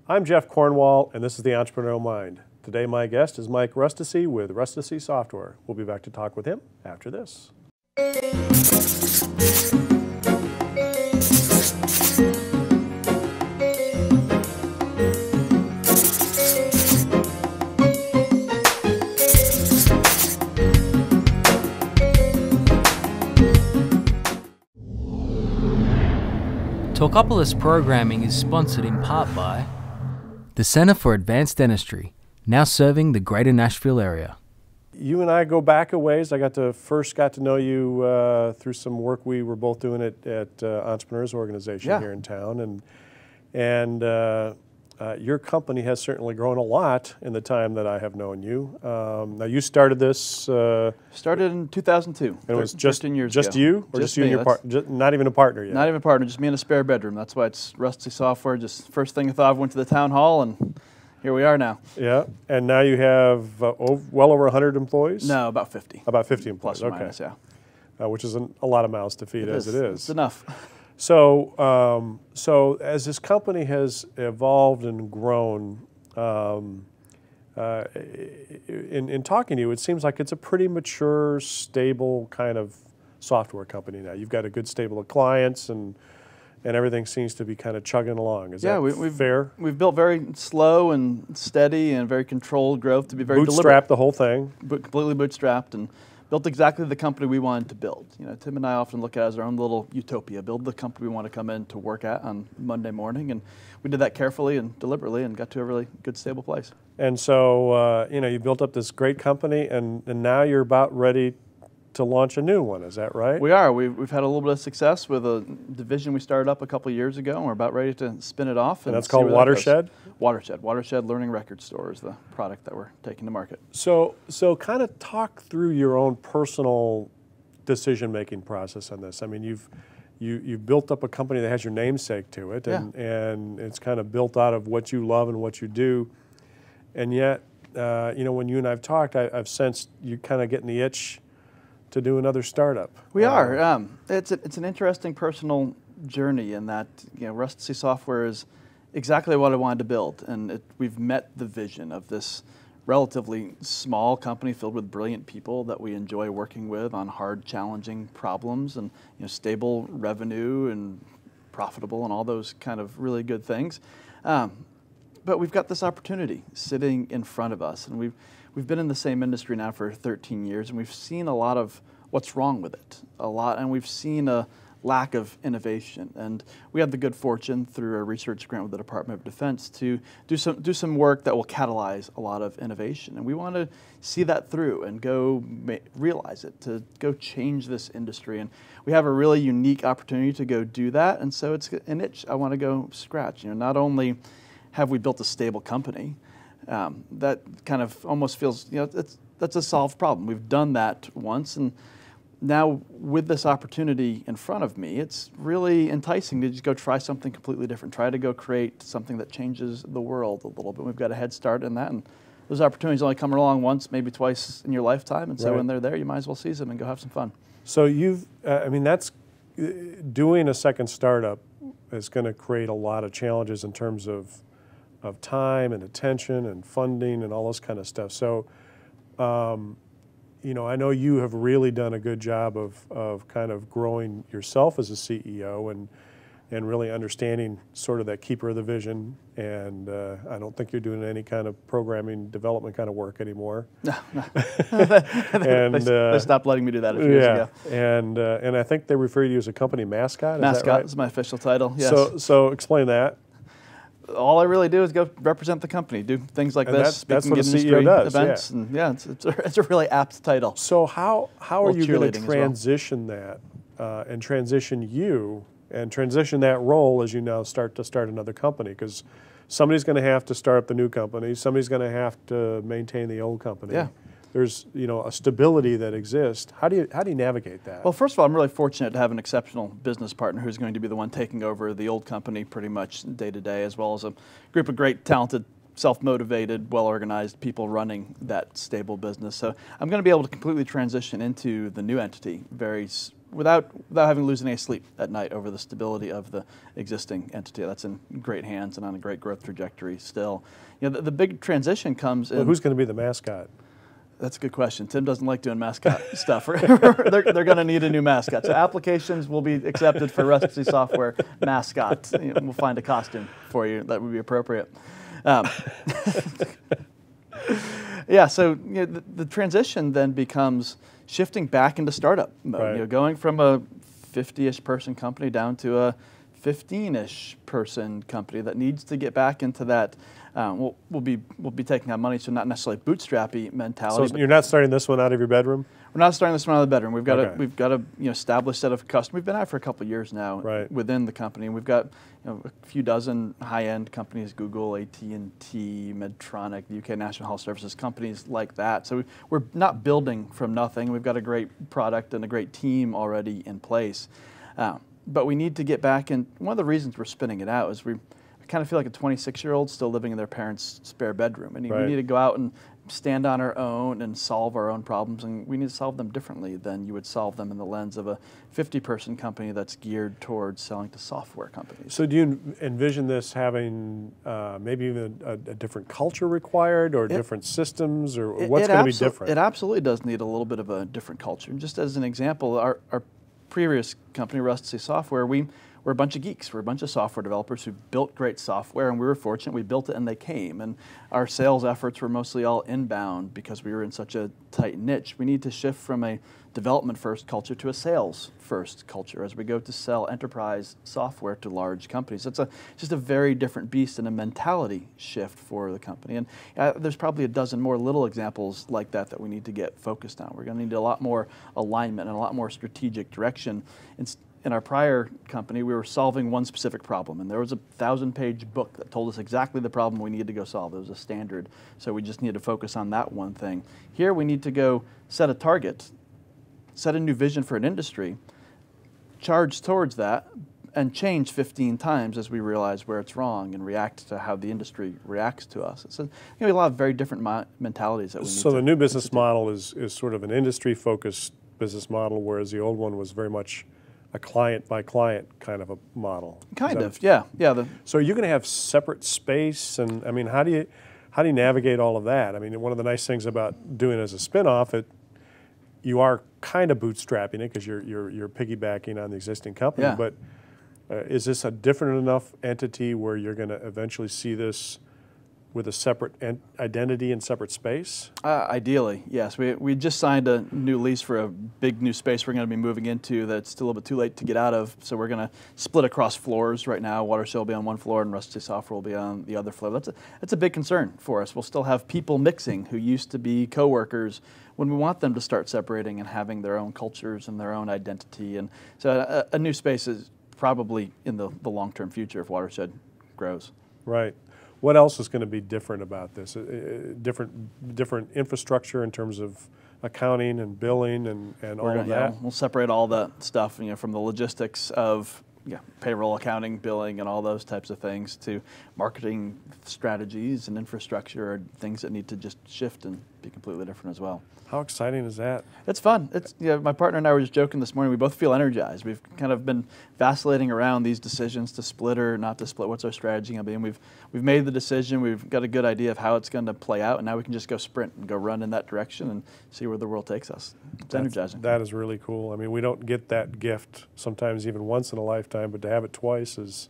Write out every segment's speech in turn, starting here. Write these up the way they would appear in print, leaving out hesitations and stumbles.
I'm Jeff Cornwall, and this is the Entrepreneurial Mind. Today my guest is Mike Rustici with Rustici Software. We'll be back to talk with him after this. Talkapolis programming is sponsored in part by the Center for Advanced Dentistry, now serving the greater Nashville area. You and I go back a ways. I first got to know you through some work we were both doing at Entrepreneurs Organization here in town, and your company has certainly grown a lot in the time that I have known you. Now you started this. Started in 2002. And it was 13 years just ago. you, or just you and your partner? Not even a partner yet. Not even a partner, just me in a spare bedroom. That's why it's Rustici Software. Just first thing I thought of, went to the town hall, and here we are now. Yeah, and now you have well over 100 employees? No, about 50. About 50 employees, Plus or okay. minus, yeah. Which is a lot of mouths to feed as it is. It's enough. So, so as this company has evolved and grown, in talking to you, it seems like it's a pretty mature, stable kind of software company now. You've got a good stable of clients, and everything seems to be kind of chugging along. Is that fair? We've built very slow and steady and very controlled growth to be very deliberate. Bootstrapped the whole thing? Completely bootstrapped, and built exactly the company we wanted to build. You know, Tim and I often look at it as our own little utopia, build the company we want to come in to work at on Monday morning, and we did that carefully and deliberately and got to a really good, stable place. And so, you know, you built up this great company, and now you're about ready to launch a new one, is that right? We are. We've had a little bit of success with a division we started up a couple of years ago, and we're about ready to spin it off. And that's called Watershed? Watershed Learning Record Store is the product that we're taking to market. So kind of talk through your own personal decision-making process on this. I mean, you've built up a company that has your namesake to it, and it's kind of built out of what you love and what you do, and yet, you know, when you and I've talked, I've sensed you kind of getting the itch to do another startup. We are. It's an interesting personal journey in that, you know, Rustici Software is exactly what I wanted to build, and we've met the vision of this relatively small company filled with brilliant people that we enjoy working with on hard, challenging problems, and stable revenue and profitable and all those kind of really good things. But we've got this opportunity sitting in front of us, and we've been in the same industry now for 13 years, and we've seen a lot of what's wrong with it, and we've seen a lack of innovation. And we had the good fortune through a research grant with the Department of Defense to do some work that will catalyze a lot of innovation. And we want to see that through and go realize it, to go change this industry. And we have a really unique opportunity to go do that. And so it's an itch I want to go scratch. You know, not only have we built a stable company, that kind of almost feels, you know, that's a solved problem. We've done that once, and now with this opportunity in front of me, it's really enticing to just go try something completely different, try to go create something that changes the world a little bit. We've got a head start in that, and those opportunities only come along once, maybe twice in your lifetime, and so when they're there, you might as well seize them and go have some fun. So you've, I mean, that's, doing a second startup is going to create a lot of challenges in terms of time and attention and funding and all this kind of stuff. So, you know, I know you have really done a good job of kind of growing yourself as a CEO and really understanding sort of that keeper of the vision. And I don't think you're doing any kind of programming development kind of work anymore. No. And they stopped letting me do that a few years ago. And I think they refer to you as a company mascot. Mascot is that right? is my official title. Yes. So explain that. All I really do is go represent the company, do things like this, that's what a speaking CEO industry does, events, and it's a really apt title. So how are you going to cheerleading transition that and transition that role as you now start another company? Because somebody's going to have to start up the new company, somebody's going to have to maintain the old company. Yeah. There's a stability that exists. How do you navigate that? Well, first of all, I'm really fortunate to have an exceptional business partner who's going to be the one taking over the old company pretty much day to day, as well as a group of great, talented, self-motivated, well-organized people running that stable business. So I'm going to be able to completely transition into the new entity very without having to lose any sleep at night over the stability of the existing entity. That's in great hands and on a great growth trajectory still. The big transition comes in. Well, who's going to be the mascot? That's a good question. Tim doesn't like doing mascot stuff. They're going to need a new mascot. So applications will be accepted for Rustici software mascot. We'll find a costume for you that would be appropriate. Yeah, so the transition then becomes shifting back into startup mode. Right. Going from a 50-ish person company down to a 15-ish person company that needs to get back into that. We'll be taking on money, so not necessarily bootstrappy mentality. So you're not starting this one out of your bedroom? We're not starting this one out of the bedroom. We've got Okay. a established set of customers. We've been at it for a couple of years now within the company. We've got a few dozen high-end companies: Google, AT&T, Medtronic, the UK National Health Services, companies like that. So we're not building from nothing. We've got a great product and a great team already in place. But we need to get back, and one of the reasons we're spinning it out is we kind of feel like a 26-year-old still living in their parents' spare bedroom. And we need to go out and stand on our own and solve our own problems, and we need to solve them differently than you would solve them in the lens of a 50-person company that's geared towards selling to software companies. So do you envision this having maybe even a different culture required, or different systems, or what's going to be different? It absolutely does need a little bit of a different culture. And just as an example, our previous company, Rustici Software, we're a bunch of geeks. We're a bunch of software developers who built great software, and we were fortunate. We built it and they came. And our sales efforts were mostly all inbound because we were in such a tight niche. We need to shift from a development-first culture to a sales-first culture as we go to sell enterprise software to large companies. It's just a very different beast and a mentality shift for the company. And there's probably a dozen more little examples like that we need to get focused on. We're going to need a lot more alignment and a lot more strategic direction. In our prior company, we were solving one specific problem, and there was a 1,000-page book that told us exactly the problem we needed to go solve. It was a standard, so we just needed to focus on that one thing. Here, we need to go set a target, set a new vision for an industry, charge towards that, and change 15 times as we realize where it's wrong and react to how the industry reacts to us. It's going to be a lot of very different mentalities that we need to. So the new business model is sort of an industry-focused business model, whereas the old one was very much a client-by-client kind of a model. Kind of, yeah. So you're going to have separate space, and I mean, how do you navigate all of that? I mean, one of the nice things about doing it as a spin-off, you are kind of bootstrapping it because you're piggybacking on the existing company. Yeah. But is this a different enough entity where you're going to eventually see this with a separate identity and separate space? Ideally, yes. We just signed a new lease for a big new space we're going to be moving into that's still a little bit too late to get out of. So we're going to split across floors right now. Watershed will be on one floor and Rustici Software will be on the other floor. That's a big concern for us. We'll still have people mixing who used to be coworkers when we want them to start separating and having their own cultures and their own identity. And so a new space is probably in the long-term future if Watershed grows. Right. What else is going to be different about this? Different infrastructure in terms of accounting and billing and all of that? We'll separate all that stuff from the logistics of payroll, accounting, billing, and all those types of things to marketing strategies and infrastructure are things that need to just shift and be completely different as well. How exciting is that? It's fun. My partner and I were just joking this morning. We both feel energized. We've kind of been vacillating around these decisions to split or not to split. What's our strategy going to be? And we've made the decision. We've got a good idea of how it's going to play out, and now we can just go sprint and go run in that direction and see where the world takes us. It's energizing. That is really cool. I mean, we don't get that gift sometimes even once in a lifetime, but to have it twice is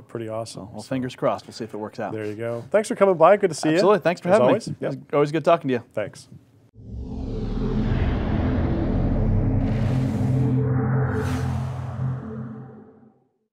pretty awesome. Well, fingers crossed. We'll see if it works out. There you go. Thanks for coming by. Good to see you. Absolutely. Thanks for having me. Yep. Always good talking to you. Thanks.